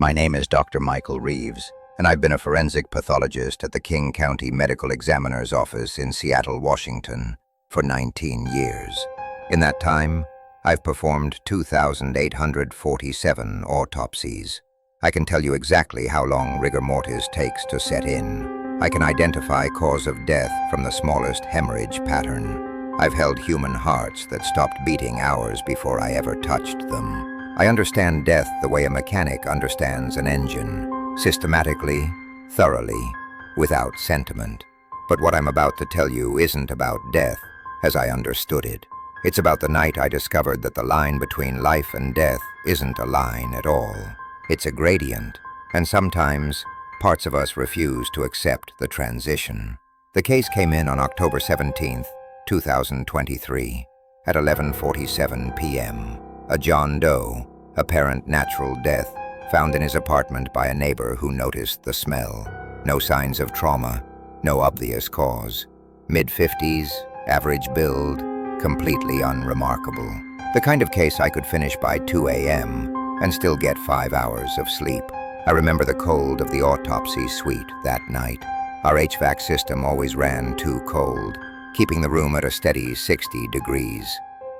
My name is Dr. Michael Reeves, and I've been a forensic pathologist at the King County Medical Examiner's Office in Seattle, Washington, for 19 years. In that time, I've performed 2,847 autopsies. I can tell you exactly how long rigor mortis takes to set in. I can identify cause of death from the smallest hemorrhage pattern. I've held human hearts that stopped beating hours before I ever touched them. I understand death the way a mechanic understands an engine, systematically, thoroughly, without sentiment. But what I'm about to tell you isn't about death, as I understood it. It's about the night I discovered that the line between life and death isn't a line at all. It's a gradient, and sometimes parts of us refuse to accept the transition. The case came in on October 17th, 2023, at 11:47 p.m. A John Doe, apparent natural death, found in his apartment by a neighbor who noticed the smell. No signs of trauma, no obvious cause. Mid-50s, average build, completely unremarkable. The kind of case I could finish by 2 a.m. and still get 5 hours of sleep. I remember the cold of the autopsy suite that night. Our HVAC system always ran too cold, keeping the room at a steady 60 degrees.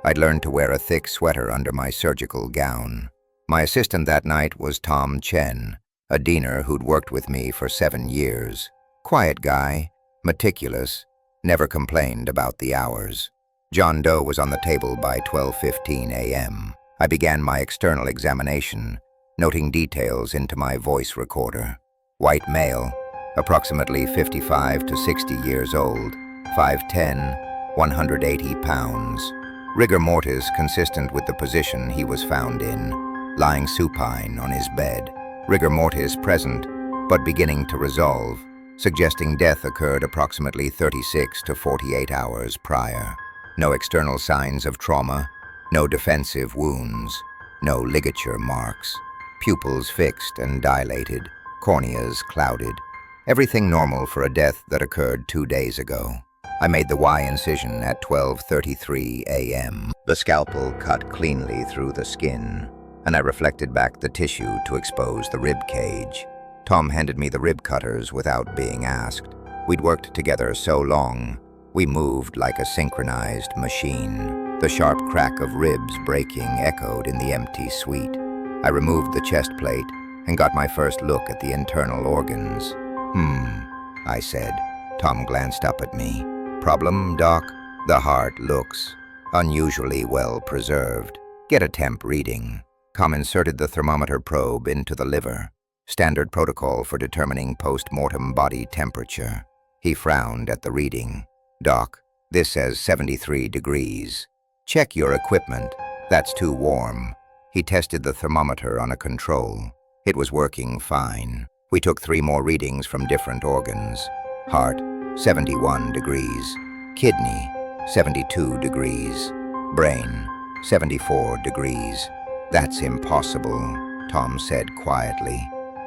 I'd learned to wear a thick sweater under my surgical gown. My assistant that night was Tom Chen, a diener who'd worked with me for 7 years. Quiet guy, meticulous, never complained about the hours. John Doe was on the table by 12:15 a.m. I began my external examination, noting details into my voice recorder. White male, approximately 55 to 60 years old, 5'10", 180 pounds. Rigor mortis consistent with the position he was found in, lying supine on his bed. Rigor mortis present, but beginning to resolve, suggesting death occurred approximately 36 to 48 hours prior. No external signs of trauma, no defensive wounds, no ligature marks. Pupils fixed and dilated, corneas clouded. Everything normal for a death that occurred 2 days ago. I made the Y incision at 12:33 a.m. The scalpel cut cleanly through the skin, and I reflected back the tissue to expose the rib cage. Tom handed me the rib cutters without being asked. We'd worked together so long, we moved like a synchronized machine. The sharp crack of ribs breaking echoed in the empty suite. I removed the chest plate and got my first look at the internal organs. I said. Tom glanced up at me. Problem, Doc? The heart looks unusually well preserved. Get a temp reading. Tom inserted the thermometer probe into the liver. Standard protocol for determining post-mortem body temperature. He frowned at the reading. Doc, this says 73 degrees. Check your equipment. That's too warm. He tested the thermometer on a control. It was working fine. We took 3 more readings from different organs. Heart, 71 degrees. Kidney, 72 degrees. Brain, 74 degrees. That's impossible, Tom said quietly.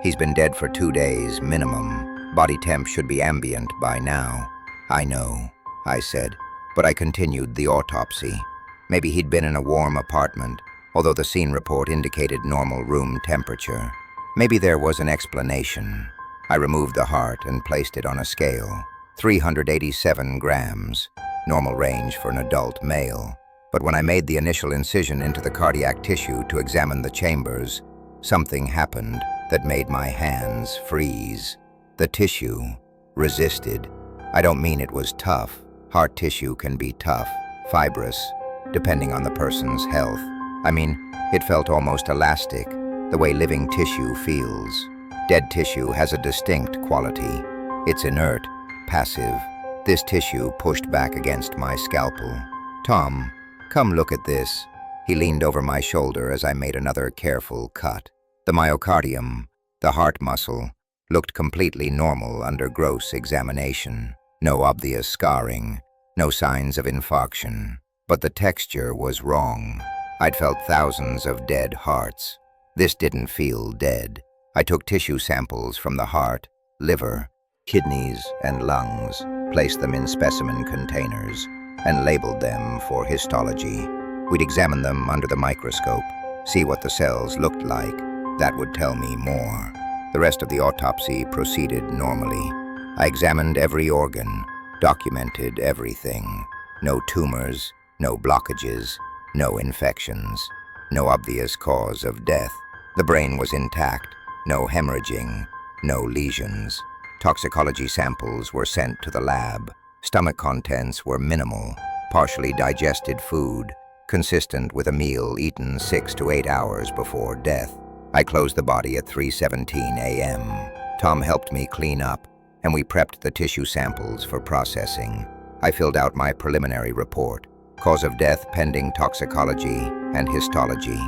He's been dead for 2 days minimum. Body temp should be ambient by now. I know, I said, but I continued the autopsy. Maybe he'd been in a warm apartment, although the scene report indicated normal room temperature. Maybe there was an explanation. I removed the heart and placed it on a scale. 387 grams, normal range for an adult male. But when I made the initial incision into the cardiac tissue to examine the chambers, something happened that made my hands freeze. The tissue resisted. I don't mean it was tough. Heart tissue can be tough, fibrous, depending on the person's health. I mean, it felt almost elastic, the way living tissue feels. Dead tissue has a distinct quality. It's inert, passive. This tissue pushed back against my scalpel. Tom, come look at this. He leaned over my shoulder as I made another careful cut. The myocardium, the heart muscle, looked completely normal under gross examination. No obvious scarring, no signs of infarction. But the texture was wrong. I'd felt thousands of dead hearts. This didn't feel dead. I took tissue samples from the heart, liver, kidneys, and lungs, placed them in specimen containers, and labeled them for histology. We'd examine them under the microscope, see what the cells looked like, That would tell me more. The rest of the autopsy proceeded normally. I examined every organ, documented everything. No tumors, no blockages, no infections, no obvious cause of death. The brain was intact, no hemorrhaging, no lesions. Toxicology samples were sent to the lab. Stomach contents were minimal, partially digested food, consistent with a meal eaten 6 to 8 hours before death. I closed the body at 3:17 a.m. Tom helped me clean up, and we prepped the tissue samples for processing. I filled out my preliminary report. Cause of death pending toxicology and histology.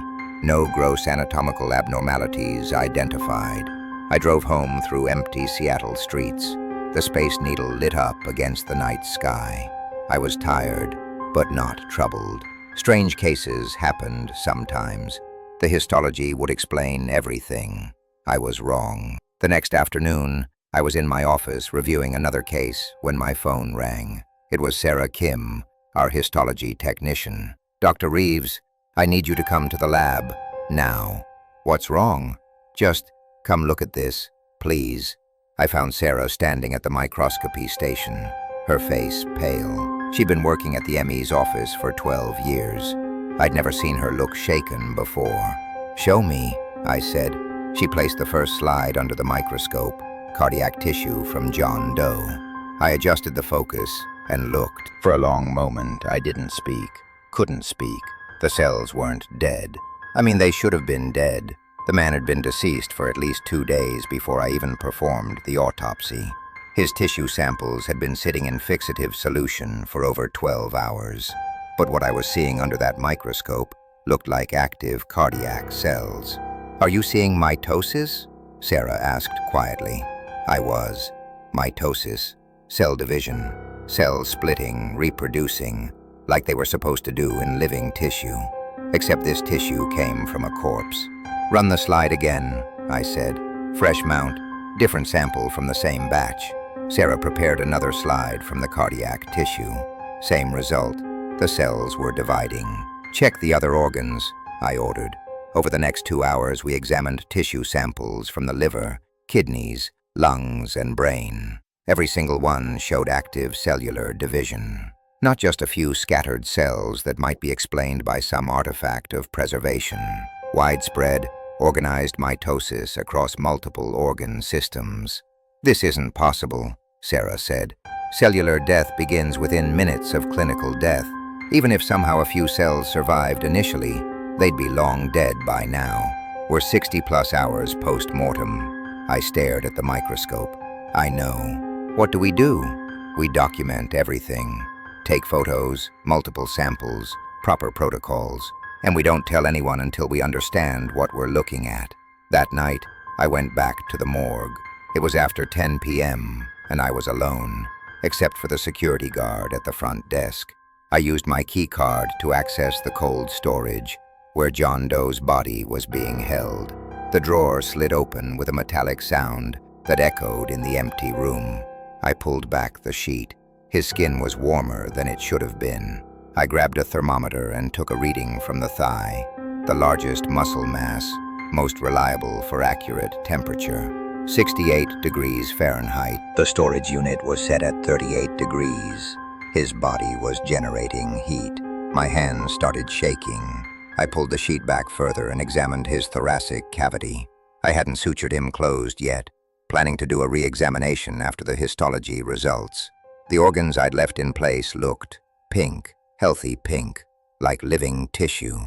No gross anatomical abnormalities identified. I drove home through empty Seattle streets. The Space Needle lit up against the night sky. I was tired, but not troubled. Strange cases happened sometimes. The histology would explain everything. I was wrong. The next afternoon, I was in my office reviewing another case when my phone rang. It was Sarah Kim, our histology technician. "Dr. Reeves, I need you to come to the lab now." "What's wrong?" "Just come look at this, please." I found Sarah standing at the microscopy station, her face pale. She'd been working at the ME's office for 12 years. I'd never seen her look shaken before. "Show me," I said. She placed the first slide under the microscope, cardiac tissue from John Doe. I adjusted the focus and looked. For a long moment, I didn't speak, couldn't speak. The cells weren't dead. I mean, they should have been dead. The man had been deceased for at least 2 days before I even performed the autopsy. His tissue samples had been sitting in fixative solution for over 12 hours. But what I was seeing under that microscope looked like active cardiac cells. "Are you seeing mitosis?" Sarah asked quietly. I was. Mitosis, cell division, cells splitting, reproducing, like they were supposed to do in living tissue. Except this tissue came from a corpse. "Run the slide again," I said. "Fresh mount, different sample from the same batch." Sarah prepared another slide from the cardiac tissue. Same result. The cells were dividing. "Check the other organs," I ordered. Over the next 2 hours, we examined tissue samples from the liver, kidneys, lungs, and brain. Every single one showed active cellular division. Not just a few scattered cells that might be explained by some artifact of preservation. Widespread, organized mitosis across multiple organ systems. "This isn't possible," Sarah said. "Cellular death begins within minutes of clinical death. Even if somehow a few cells survived initially, they'd be long dead by now. We're 60+ hours post-mortem." I stared at the microscope. "I know. What do? We document everything. Take photos, multiple samples, proper protocols, and we don't tell anyone until we understand what we're looking at." That night, I went back to the morgue. It was after 10 p.m., and I was alone, except for the security guard at the front desk. I used my key card to access the cold storage, where John Doe's body was being held. The drawer slid open with a metallic sound that echoed in the empty room. I pulled back the sheet. His skin was warmer than it should have been. I grabbed a thermometer and took a reading from the thigh, the largest muscle mass, most reliable for accurate temperature. 68 degrees Fahrenheit. The storage unit was set at 38 degrees. His body was generating heat. My hands started shaking. I pulled the sheet back further and examined his thoracic cavity. I hadn't sutured him closed yet, planning to do a re-examination after the histology results. The organs I'd left in place looked pink, healthy pink, like living tissue.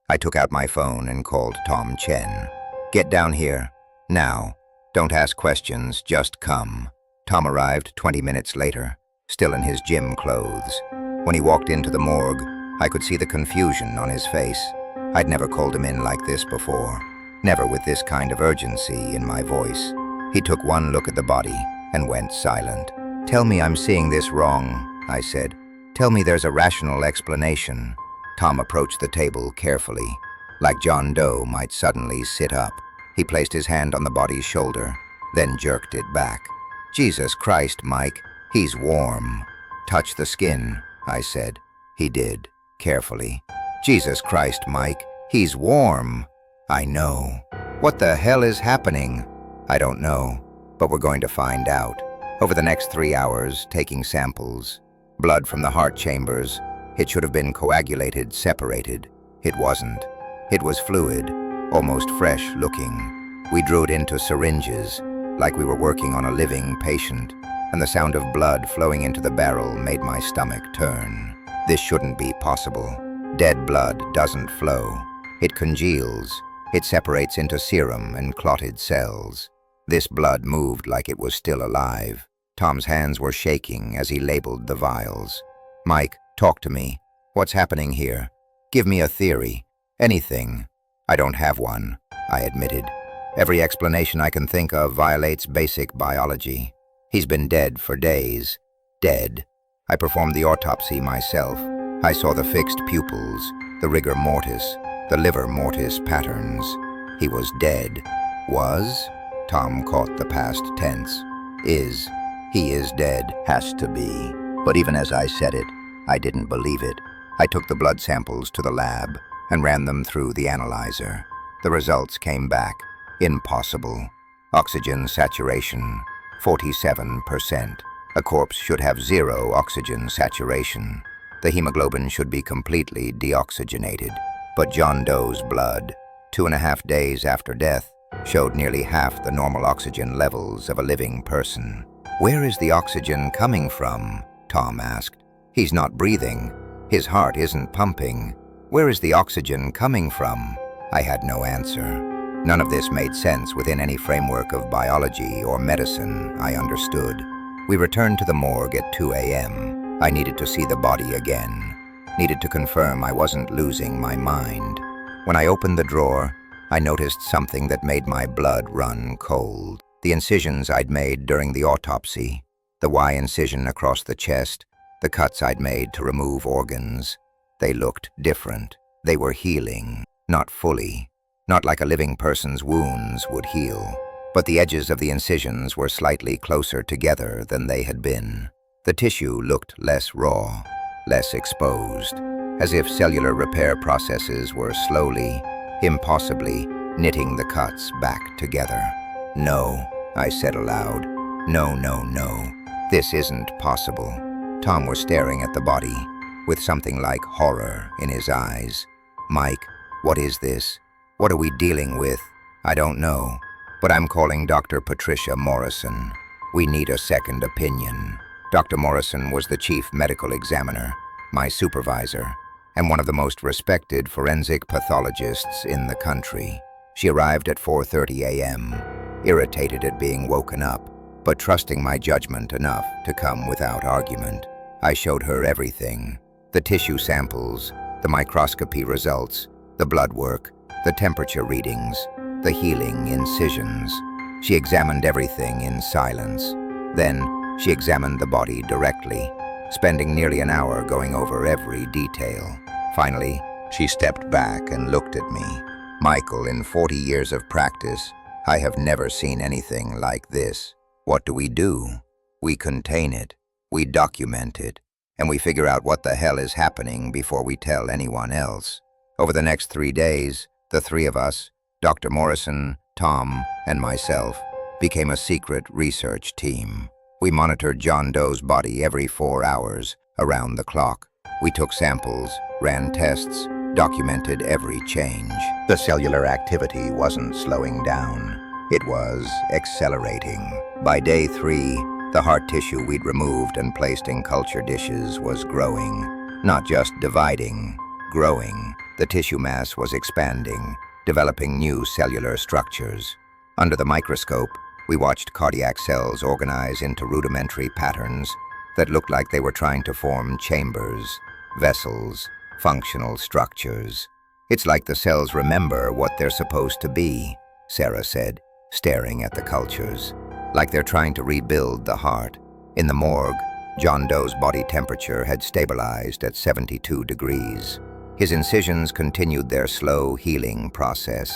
I took out my phone and called Tom Chen. "Get down here, now. Don't ask questions, just come." Tom arrived 20 minutes later, still in his gym clothes. When he walked into the morgue, I could see the confusion on his face. I'd never called him in like this before, never with this kind of urgency in my voice. He took one look at the body and went silent. "Tell me I'm seeing this wrong," I said. "Tell me there's a rational explanation." Tom approached the table carefully, like John Doe might suddenly sit up. He placed his hand on the body's shoulder, then jerked it back. "Jesus Christ, Mike, he's warm." "Touch the skin," I said. He did, carefully. "Jesus Christ, Mike, he's warm." "I know." What the hell is happening? I don't know, but we're going to find out. Over the next 3 hours, taking samples. Blood from the heart chambers. It should have been coagulated, separated. It wasn't. It was fluid, almost fresh looking. We drew it into syringes, like we were working on a living patient, and the sound of blood flowing into the barrel made my stomach turn. This shouldn't be possible. Dead blood doesn't flow. It congeals. It separates into serum and clotted cells. This blood moved like it was still alive. Tom's hands were shaking as he labeled the vials. Mike, talk to me. What's happening here? Give me a theory. Anything. I don't have one, I admitted. Every explanation I can think of violates basic biology. He's been dead for days. Dead. I performed the autopsy myself. I saw the fixed pupils, the rigor mortis, the liver mortis patterns. He was dead. Was? Tom caught the past tense. Is. He is dead. Has to be. But even as I said it, I didn't believe it. I took the blood samples to the lab and ran them through the analyzer. The results came back. Impossible. Oxygen saturation, 47%. A corpse should have 0 oxygen saturation. The hemoglobin should be completely deoxygenated. But John Doe's blood, 2.5 days after death, showed nearly half the normal oxygen levels of a living person. Where is the oxygen coming from? Tom asked. He's not breathing. His heart isn't pumping. Where is the oxygen coming from? I had no answer. None of this made sense within any framework of biology or medicine I understood. We returned to the morgue at 2 a.m. I needed to see the body again. Needed to confirm I wasn't losing my mind. When I opened the drawer, I noticed something that made my blood run cold. The incisions I'd made during the autopsy, the Y incision across the chest, the cuts I'd made to remove organs. They looked different. They were healing, not fully, not like a living person's wounds would heal. But the edges of the incisions were slightly closer together than they had been. The tissue looked less raw, less exposed, as if cellular repair processes were slowly, impossibly, knitting the cuts back together. No, I said aloud. No, no, no. This isn't possible. Tom was staring at the body, with something like horror in his eyes. Mike, what is this? What are we dealing with? I don't know, but I'm calling Dr. Patricia Morrison. We need a second opinion. Dr. Morrison was the chief medical examiner, my supervisor, and one of the most respected forensic pathologists in the country. She arrived at 4:30 a.m., irritated at being woken up, but trusting my judgment enough to come without argument. I showed her everything: the tissue samples, the microscopy results, the blood work, the temperature readings, the healing incisions. She examined everything in silence. Then she examined the body directly, spending nearly an hour going over every detail. Finally, she stepped back and looked at me. Michael, in 40 years of practice, I have never seen anything like this. What do? We contain it, we document it, and we figure out what the hell is happening before we tell anyone else. Over the next 3 days, the 3 of us, Dr. Morrison, Tom, and myself, became a secret research team. We monitored John Doe's body every 4 hours, around the clock. We took samples, ran tests, documented every change. The cellular activity wasn't slowing down. It was accelerating. By day 3, the heart tissue we'd removed and placed in culture dishes was growing. Not just dividing, growing. The tissue mass was expanding, developing new cellular structures. Under the microscope, we watched cardiac cells organize into rudimentary patterns that looked like they were trying to form chambers, vessels, functional structures. It's like the cells remember what they're supposed to be, Sarah said, staring at the cultures. Like they're trying to rebuild the heart. In the morgue, John Doe's body temperature had stabilized at 72 degrees. His incisions continued their slow healing process.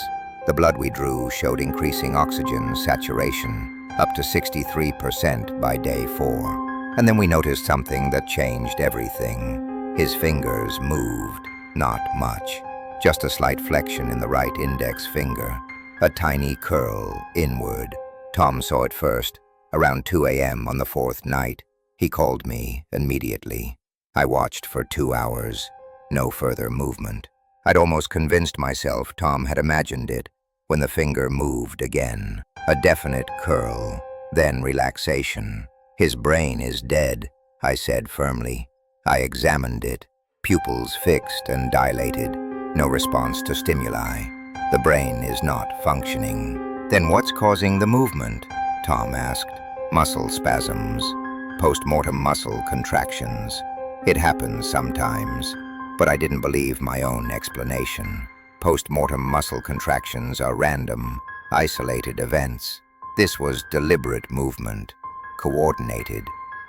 The blood we drew showed increasing oxygen saturation, up to 63% by day 4. And then we noticed something that changed everything. His fingers moved, not much. Just a slight flexion in the right index finger. a tiny curl inward. Tom saw it first, around 2 a.m. on the fourth night. He called me immediately. I watched for 2 hours. No further movement. I'd almost convinced myself Tom had imagined it when the finger moved again. A definite curl, then relaxation. His brain is dead, I said firmly. I examined it. Pupils fixed and dilated. No response to stimuli. The brain is not functioning. Then what's causing the movement? Tom asked. Muscle spasms. Post-mortem muscle contractions. It happens sometimes, but I didn't believe my own explanation. Post-mortem muscle contractions are random, isolated events. This was deliberate movement, coordinated.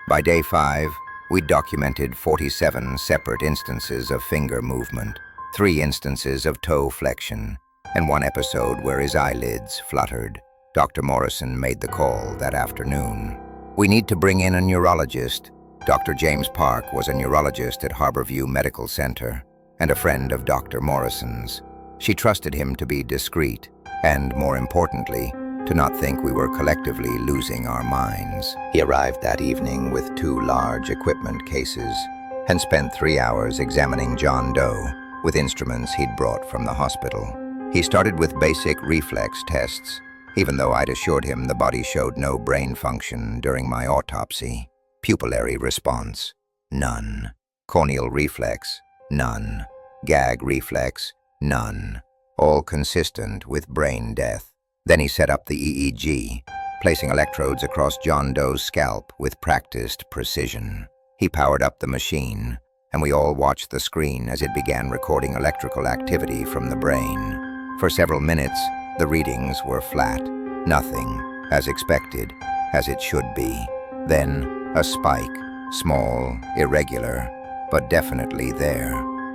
By day 5, we documented 47 separate instances of finger movement, 3 instances of toe flexion, and 1 episode where his eyelids fluttered. Dr. Morrison made the call that afternoon. We need to bring in a neurologist. Dr. James Park was a neurologist at Harborview Medical Center and a friend of Dr. Morrison's. She trusted him to be discreet and, more importantly, to not think we were collectively losing our minds. He arrived that evening with 2 large equipment cases and spent 3 hours examining John Doe with instruments he'd brought from the hospital. He started with basic reflex tests, even though I'd assured him the body showed no brain function during my autopsy. Pupillary response, none. Corneal reflex, none. Gag reflex, none. All consistent with brain death. Then he set up the EEG, placing electrodes across John Doe's scalp with practiced precision. He powered up the machine, and we all watched the screen as it began recording electrical activity from the brain. For several minutes, the readings were flat. Nothing, as expected, as it should be. Then, a spike, small, irregular, but definitely there.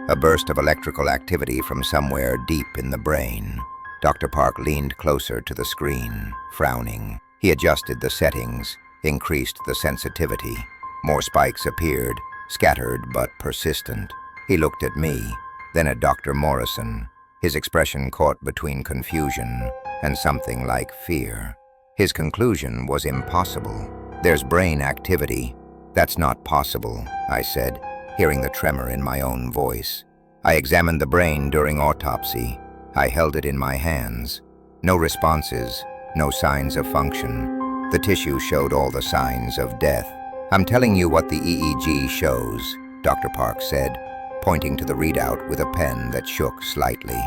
A burst of electrical activity from somewhere deep in the brain. Dr. Park leaned closer to the screen, frowning. He adjusted the settings, increased the sensitivity. More spikes appeared, scattered but persistent. He looked at me, then at Dr. Morrison, his expression caught between confusion and something like fear. His conclusion was impossible. There's brain activity. That's not possible, I said, hearing the tremor in my own voice. I examined the brain during autopsy. I held it in my hands. No responses, no signs of function. The tissue showed all the signs of death. I'm telling you what the EEG shows, Dr. Park said, pointing to the readout with a pen that shook slightly.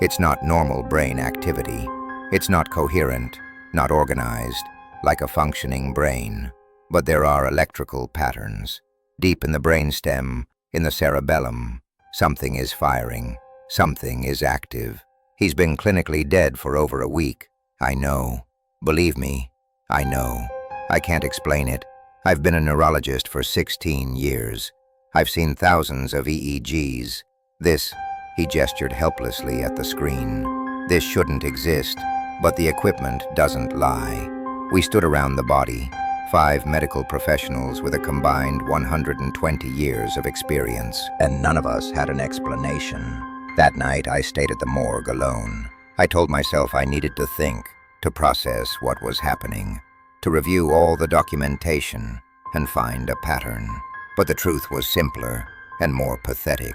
It's not normal brain activity. It's not coherent, not organized, like a functioning brain. But there are electrical patterns. Deep in the brainstem, in the cerebellum, something is firing. Something is active. He's been clinically dead for over a week. I know. Believe me, I know. I can't explain it. I've been a neurologist for 16 years. I've seen thousands of EEGs. This, he gestured helplessly at the screen. This shouldn't exist, but the equipment doesn't lie. We stood around the body, 5 medical professionals with a combined 120 years of experience, and none of us had an explanation. That night, I stayed at the morgue alone. I told myself I needed to think, to process what was happening, to review all the documentation and find a pattern. But the truth was simpler and more pathetic.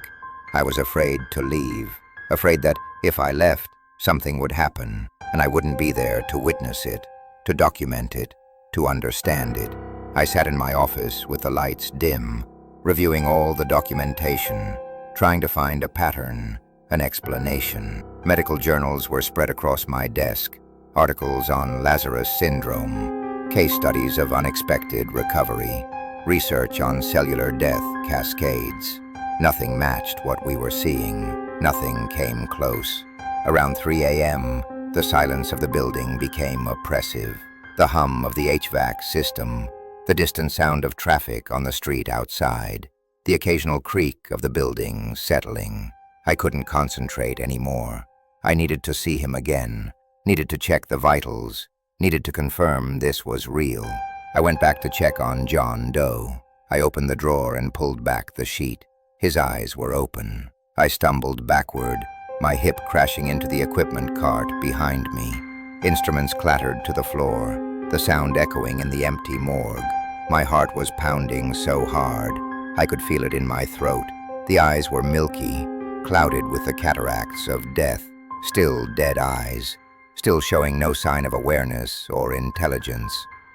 I was afraid to leave, afraid that if I left, something would happen, and I wouldn't be there to witness it, to document it, to understand it. I sat in my office with the lights dim, reviewing all the documentation, trying to find a pattern, an explanation. Medical journals were spread across my desk, articles on Lazarus syndrome, case studies of unexpected recovery, research on cellular death cascades. Nothing matched what we were seeing. Nothing came close. Around 3 a.m., the silence of the building became oppressive. The hum of the HVAC system, the distant sound of traffic on the street outside, the occasional creak of the building settling. I couldn't concentrate anymore. I needed to see him again, needed to check the vitals, needed to confirm this was real. I went back to check on John Doe. I opened the drawer and pulled back the sheet. His eyes were open. I stumbled backward, my hip crashing into the equipment cart behind me. Instruments clattered to the floor, the sound echoing in the empty morgue. My heart was pounding so hard, I could feel it in my throat. The eyes were milky, clouded with the cataracts of death, still dead eyes, still showing no sign of awareness or intelligence.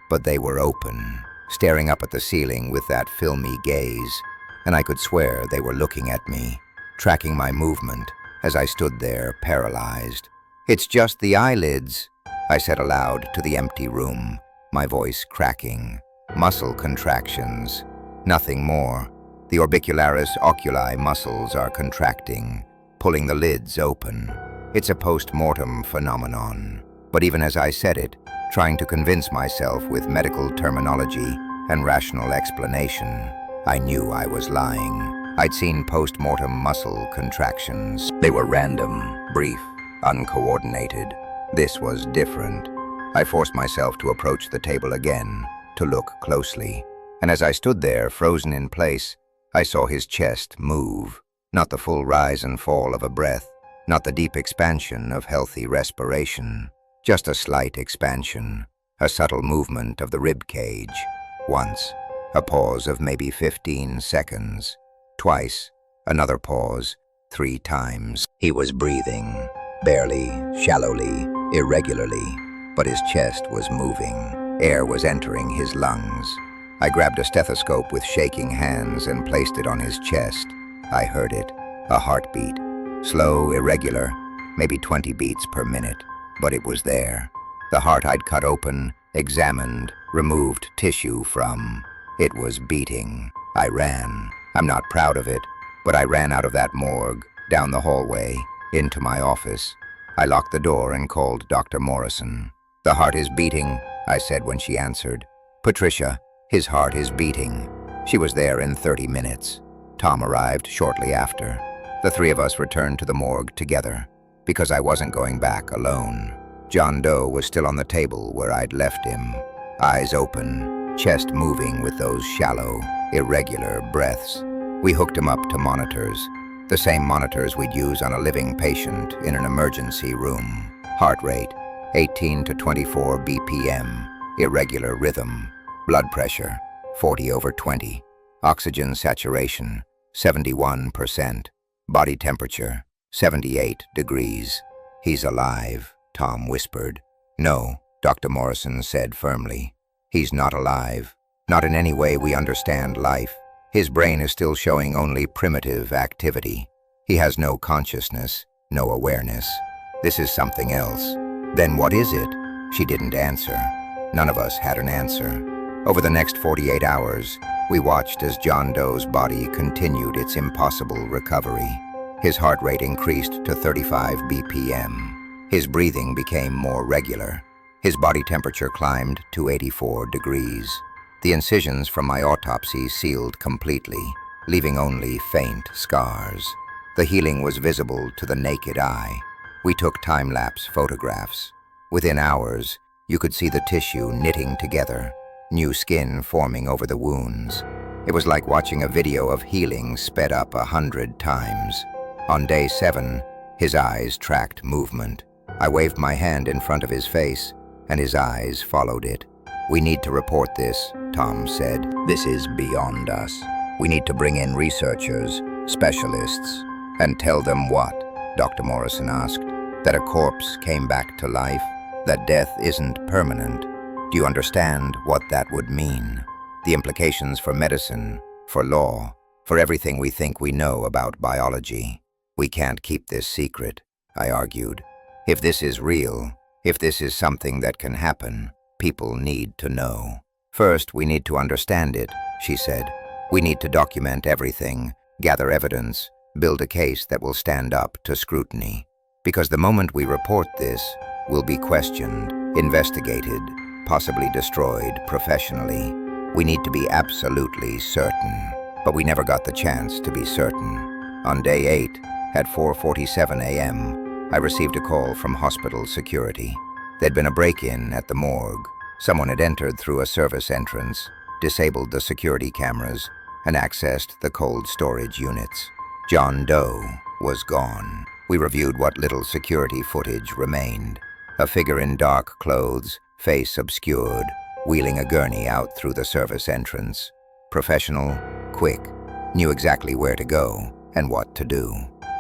But they were open, staring up at the ceiling with that filmy gaze, and I could swear they were looking at me, tracking my movement as I stood there paralyzed. "It's just the eyelids," I said aloud to the empty room, my voice cracking. "Muscle contractions, nothing more. The orbicularis oculi muscles are contracting, pulling the lids open. It's a post-mortem phenomenon." But even as I said it, trying to convince myself with medical terminology and rational explanation, I knew I was lying. I'd seen post-mortem muscle contractions. They were random, brief, uncoordinated. This was different. I forced myself to approach the table again, to look closely. And as I stood there, frozen in place, I saw his chest move. Not the full rise and fall of a breath, not the deep expansion of healthy respiration. Just a slight expansion, a subtle movement of the rib cage. Once, a pause of maybe 15 seconds. Twice, another pause, 3 times. He was breathing, barely, shallowly, irregularly, but his chest was moving. Air was entering his lungs. I grabbed a stethoscope with shaking hands and placed it on his chest. I heard it, a heartbeat. Slow, irregular, maybe 20 beats per minute, but it was there. The heart I'd cut open, examined, removed tissue from. It was beating. I ran. I'm not proud of it, but I ran out of that morgue, down the hallway, into my office. I locked the door and called Dr. Morrison. "The heart is beating," I said when she answered. "Patricia, his heart is beating." She was there in 30 minutes. Tom arrived shortly after. The 3 of us returned to the morgue together, because I wasn't going back alone. John Doe was still on the table where I'd left him, eyes open, chest moving with those shallow, irregular breaths. We hooked him up to monitors, the same monitors we'd use on a living patient in an emergency room. Heart rate, 18 to 24 BPM, irregular rhythm. Blood pressure, 40/20. Oxygen saturation, 71%. Body temperature, 78 degrees. "He's alive," Tom whispered. "No," Dr. Morrison said firmly. "He's not alive. Not in any way we understand life. His brain is still showing only primitive activity. He has no consciousness, no awareness. This is something else." "Then what is it?" She didn't answer. None of us had an answer. Over the next 48 hours, we watched as John Doe's body continued its impossible recovery. His heart rate increased to 35 BPM. His breathing became more regular. His body temperature climbed to 84 degrees. The incisions from my autopsy sealed completely, leaving only faint scars. The healing was visible to the naked eye. We took time-lapse photographs. Within hours, you could see the tissue knitting together, new skin forming over the wounds. It was like watching a video of healing sped up 100 times. On day 7, his eyes tracked movement. I waved my hand in front of his face, and his eyes followed it. "We need to report this," Tom said. "This is beyond us. We need to bring in researchers, specialists." "And tell them what?" Dr. Morrison asked. "That a corpse came back to life? That death isn't permanent? Do you understand what that would mean? The implications for medicine, for law, for everything we think we know about biology. We can't keep this secret," I argued. "If this is real, if this is something that can happen, people need to know. First, we need to understand it," she said. "We need to document everything, gather evidence, build a case that will stand up to scrutiny. Because the moment we report this, we'll be questioned, investigated, possibly destroyed professionally. We need to be absolutely certain." But we never got the chance to be certain. On day 8, at 4:47 a.m., I received a call from hospital security. There'd been a break-in at the morgue. Someone had entered through a service entrance, disabled the security cameras, and accessed the cold storage units. John Doe was gone. We reviewed what little security footage remained. A figure in dark clothes, face obscured, wheeling a gurney out through the service entrance. Professional, quick, knew exactly where to go and what to do.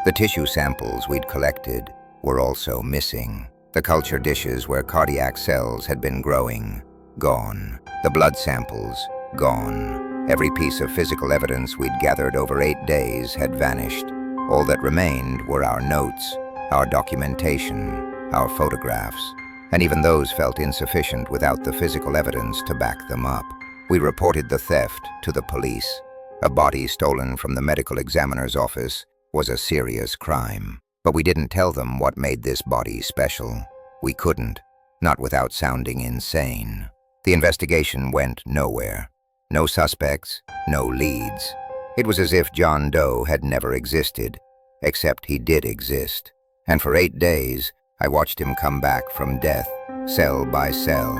The tissue samples we'd collected were also missing. The culture dishes where cardiac cells had been growing, gone. The blood samples, gone. Every piece of physical evidence we'd gathered over 8 days had vanished. All that remained were our notes, our documentation, our photographs, and even those felt insufficient without the physical evidence to back them up. We reported the theft to the police. A body stolen from the medical examiner's office was a serious crime. But we didn't tell them what made this body special. We couldn't, not without sounding insane. The investigation went nowhere. No suspects, no leads. It was as if John Doe had never existed, except he did exist. And for 8 days, I watched him come back from death, cell by cell,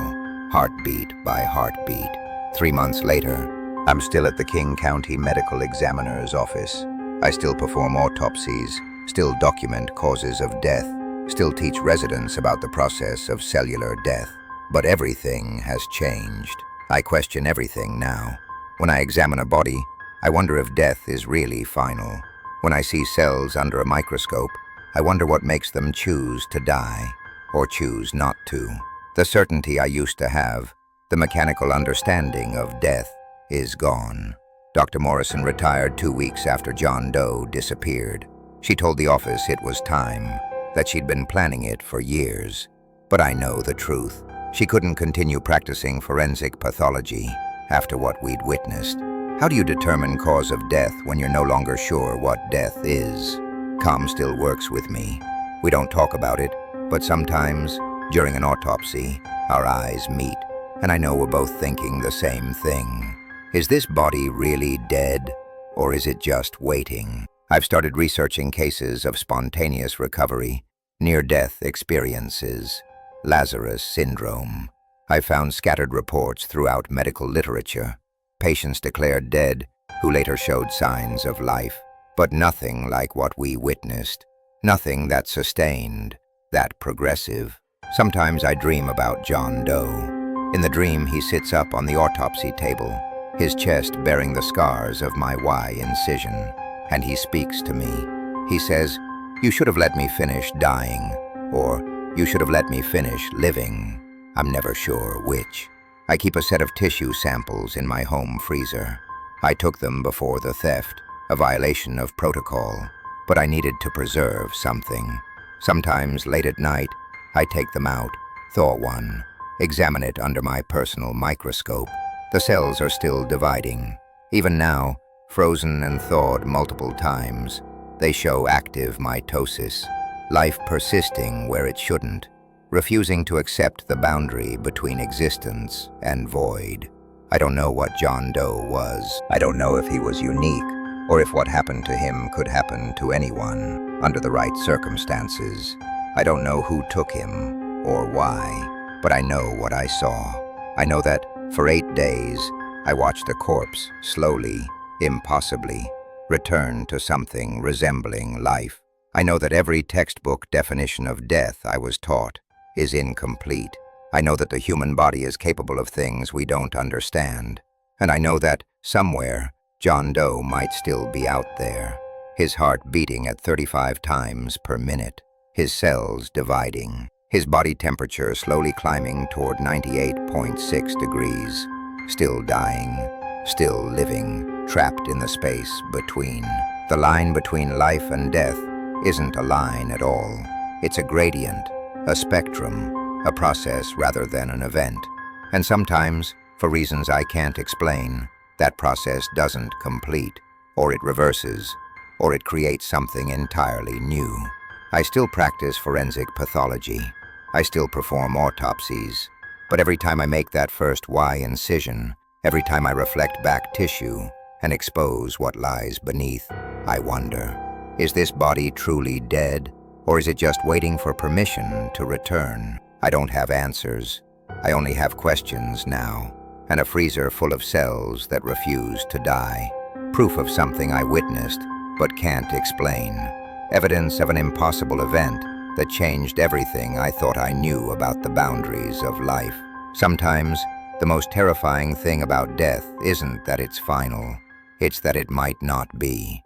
heartbeat by heartbeat. 3 months later, I'm still at the King County Medical Examiner's office. I still perform autopsies, still document causes of death, still teach residents about the process of cellular death. But everything has changed. I question everything now. When I examine a body, I wonder if death is really final. When I see cells under a microscope, I wonder what makes them choose to die, or choose not to. The certainty I used to have, the mechanical understanding of death, is gone. Dr. Morrison retired 2 weeks after John Doe disappeared. She told the office it was time, that she'd been planning it for years. But I know the truth. She couldn't continue practicing forensic pathology after what we'd witnessed. How do you determine cause of death when you're no longer sure what death is? Calm still works with me. We don't talk about it, but sometimes, during an autopsy, our eyes meet, and I know we're both thinking the same thing. Is this body really dead, or is it just waiting? I've started researching cases of spontaneous recovery, near-death experiences, Lazarus syndrome. I found scattered reports throughout medical literature. Patients declared dead who later showed signs of life, but nothing like what we witnessed. Nothing that sustained, that progressive. Sometimes I dream about John Doe. In the dream, he sits up on the autopsy table, his chest bearing the scars of my Y incision, and he speaks to me. He says, "You should have let me finish dying," or "You should have let me finish living." I'm never sure which. I keep a set of tissue samples in my home freezer. I took them before the theft, a violation of protocol, but I needed to preserve something. Sometimes, late at night, I take them out, thaw one, examine it under my personal microscope. The cells are still dividing. Even now, frozen and thawed multiple times, they show active mitosis, life persisting where it shouldn't, refusing to accept the boundary between existence and void. I don't know what John Doe was. I don't know if he was unique, or if what happened to him could happen to anyone under the right circumstances. I don't know who took him, or why, but I know what I saw. I know that, for 8 days, I watched the corpse slowly, impossibly, return to something resembling life. I know that every textbook definition of death I was taught is incomplete. I know that the human body is capable of things we don't understand. And I know that, somewhere, John Doe might still be out there, his heart beating at 35 times per minute, his cells dividing, his body temperature slowly climbing toward 98.6 degrees, still dying, still living, trapped in the space between. The line between life and death isn't a line at all. It's a gradient, a spectrum, a process rather than an event. And sometimes, for reasons I can't explain, that process doesn't complete, or it reverses, or it creates something entirely new. I still practice forensic pathology. I still perform autopsies. But every time I make that first Y incision, every time I reflect back tissue and expose what lies beneath, I wonder, is this body truly dead, or is it just waiting for permission to return? I don't have answers. I only have questions now, and a freezer full of cells that refuse to die. Proof of something I witnessed, but can't explain. evidence of an impossible event that changed everything I thought I knew about the boundaries of life. Sometimes, the most terrifying thing about death isn't that it's final, it's that it might not be.